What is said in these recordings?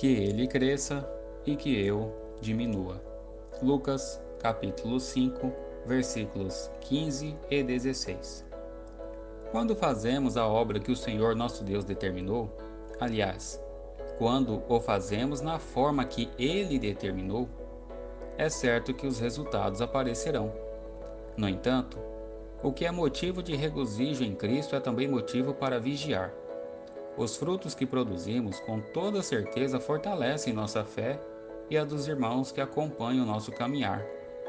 que ele cresça e que eu diminua. Lucas, capítulo 5, versículos 15 e 16. Quando fazemos a obra que o Senhor nosso Deus determinou, aliás, quando o fazemos na forma que Ele determinou, é certo que os resultados aparecerão. No entanto, o que é motivo de regozijo em Cristo é também motivo para vigiar. Os frutos que produzimos, com toda certeza, fortalecem nossa fé e a dos irmãos que acompanham o nosso caminhar.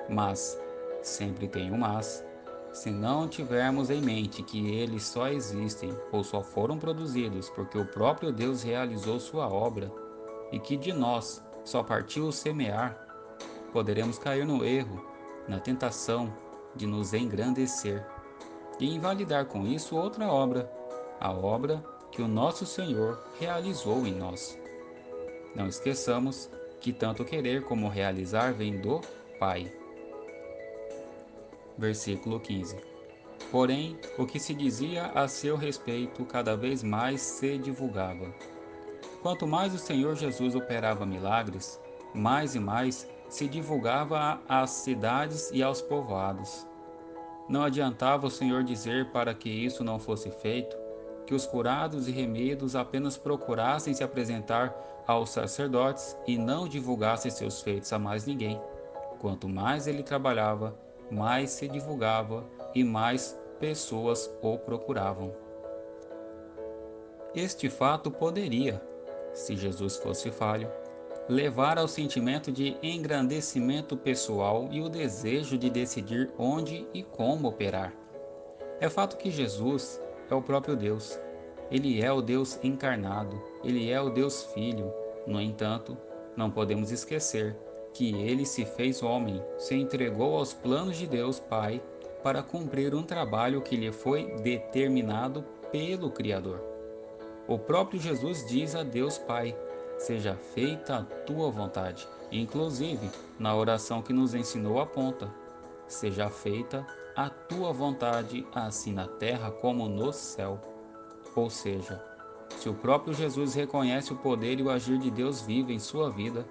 Mas, sempre tem um mas, se não tivermos em mente que eles só existem ou só foram produzidos porque o próprio Deus realizou sua obra e que de nós só partiu o semear, poderemos cair no erro, na tentação de nos engrandecer e invalidar com isso outra obra, a obra que o nosso Senhor realizou em nós. Não esqueçamos que tanto querer como realizar vem do Pai. Versículo 15. Porém, o que se dizia a seu respeito cada vez mais se divulgava. Quanto mais o Senhor Jesus operava milagres, mais e mais se divulgava às cidades e aos povoados. Não adiantava o Senhor dizer para que isso não fosse feito, que os curados e remidos apenas procurassem se apresentar aos sacerdotes e não divulgassem seus feitos a mais ninguém. Quanto mais ele trabalhava, mais se divulgava e mais pessoas o procuravam. Este fato poderia, se Jesus fosse falho, levar ao sentimento de engrandecimento pessoal e o desejo de decidir onde e como operar. É fato que Jesus é o próprio Deus. Ele é o Deus encarnado, ele é o Deus Filho. No entanto, não podemos esquecer que ele se fez homem, se entregou aos planos de Deus Pai para cumprir um trabalho que lhe foi determinado pelo Criador. O próprio Jesus diz a Deus Pai: seja feita a tua vontade. Inclusive, na oração que nos ensinou aponta: seja feita a tua vontade, assim na terra como no céu. Ou seja, se o próprio Jesus reconhece o poder e o agir de Deus vivo em sua vida,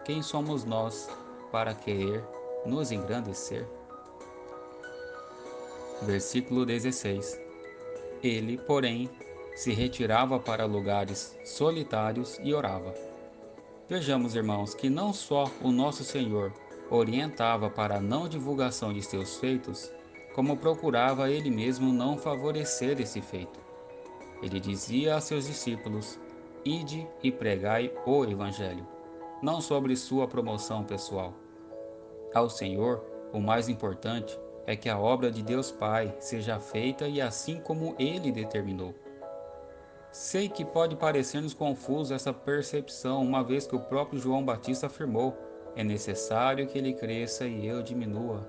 quem somos nós para querer nos engrandecer? Versículo 16. Ele, porém, se retirava para lugares solitários e orava. Vejamos, irmãos, que não só o nosso Senhor orientava para a não divulgação de seus feitos, como procurava ele mesmo não favorecer esse feito. Ele dizia a seus discípulos: ide e pregai o Evangelho, não sobre sua promoção pessoal. Ao Senhor, o mais importante é que a obra de Deus Pai seja feita e assim como ele determinou. Sei que pode parecer-nos confuso essa percepção, uma vez que o próprio João Batista afirmou: é necessário que ele cresça e eu diminua.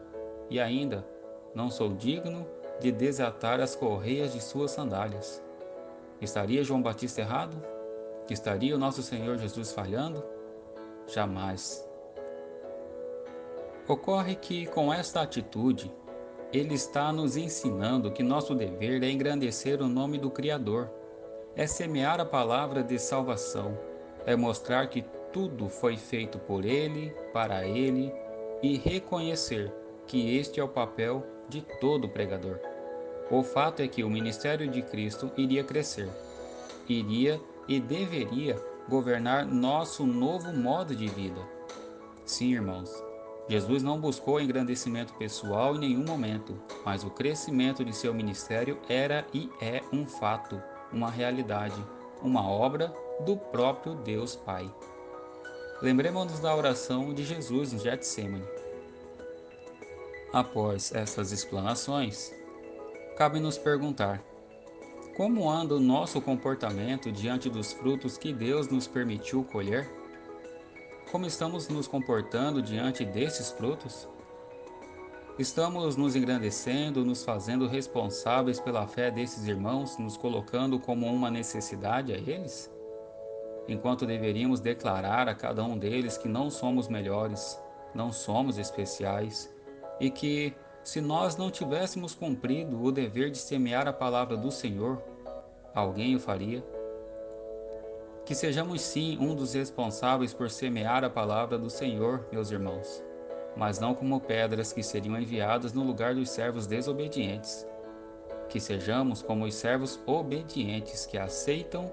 E ainda, não sou digno de desatar as correias de suas sandálias. Estaria João Batista errado? Estaria o nosso Senhor Jesus falhando? Jamais. Ocorre que, com esta atitude, ele está nos ensinando que nosso dever é engrandecer o nome do Criador, é semear a palavra de salvação, é mostrar que tudo foi feito por Ele, para Ele, e reconhecer que este é o papel de todo pregador. O fato é que o ministério de Cristo iria crescer, iria e deveria governar nosso novo modo de vida. Sim, irmãos, Jesus não buscou engrandecimento pessoal em nenhum momento, mas o crescimento de seu ministério era e é um fato, uma realidade, uma obra do próprio Deus Pai. Lembremos-nos da oração de Jesus no Getsemane. Após essas explanações, cabe nos perguntar: como anda o nosso comportamento diante dos frutos que Deus nos permitiu colher? Como estamos nos comportando diante desses frutos? Estamos nos engrandecendo, nos fazendo responsáveis pela fé desses irmãos, nos colocando como uma necessidade a eles? Enquanto deveríamos declarar a cada um deles que não somos melhores, não somos especiais e que, se nós não tivéssemos cumprido o dever de semear a palavra do Senhor, alguém o faria? Que sejamos sim um dos responsáveis por semear a palavra do Senhor, meus irmãos, mas não como pedras que seriam enviadas no lugar dos servos desobedientes. Que sejamos como os servos obedientes que aceitam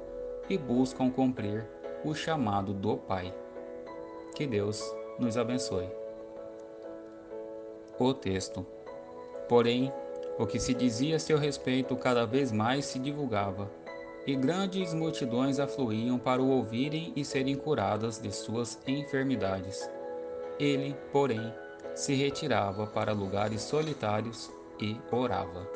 e buscam cumprir o chamado do Pai. Que Deus nos abençoe. O texto. Porém, o que se dizia a seu respeito cada vez mais se divulgava, e grandes multidões afluíam para o ouvirem e serem curadas de suas enfermidades. Ele, porém, se retirava para lugares solitários e orava.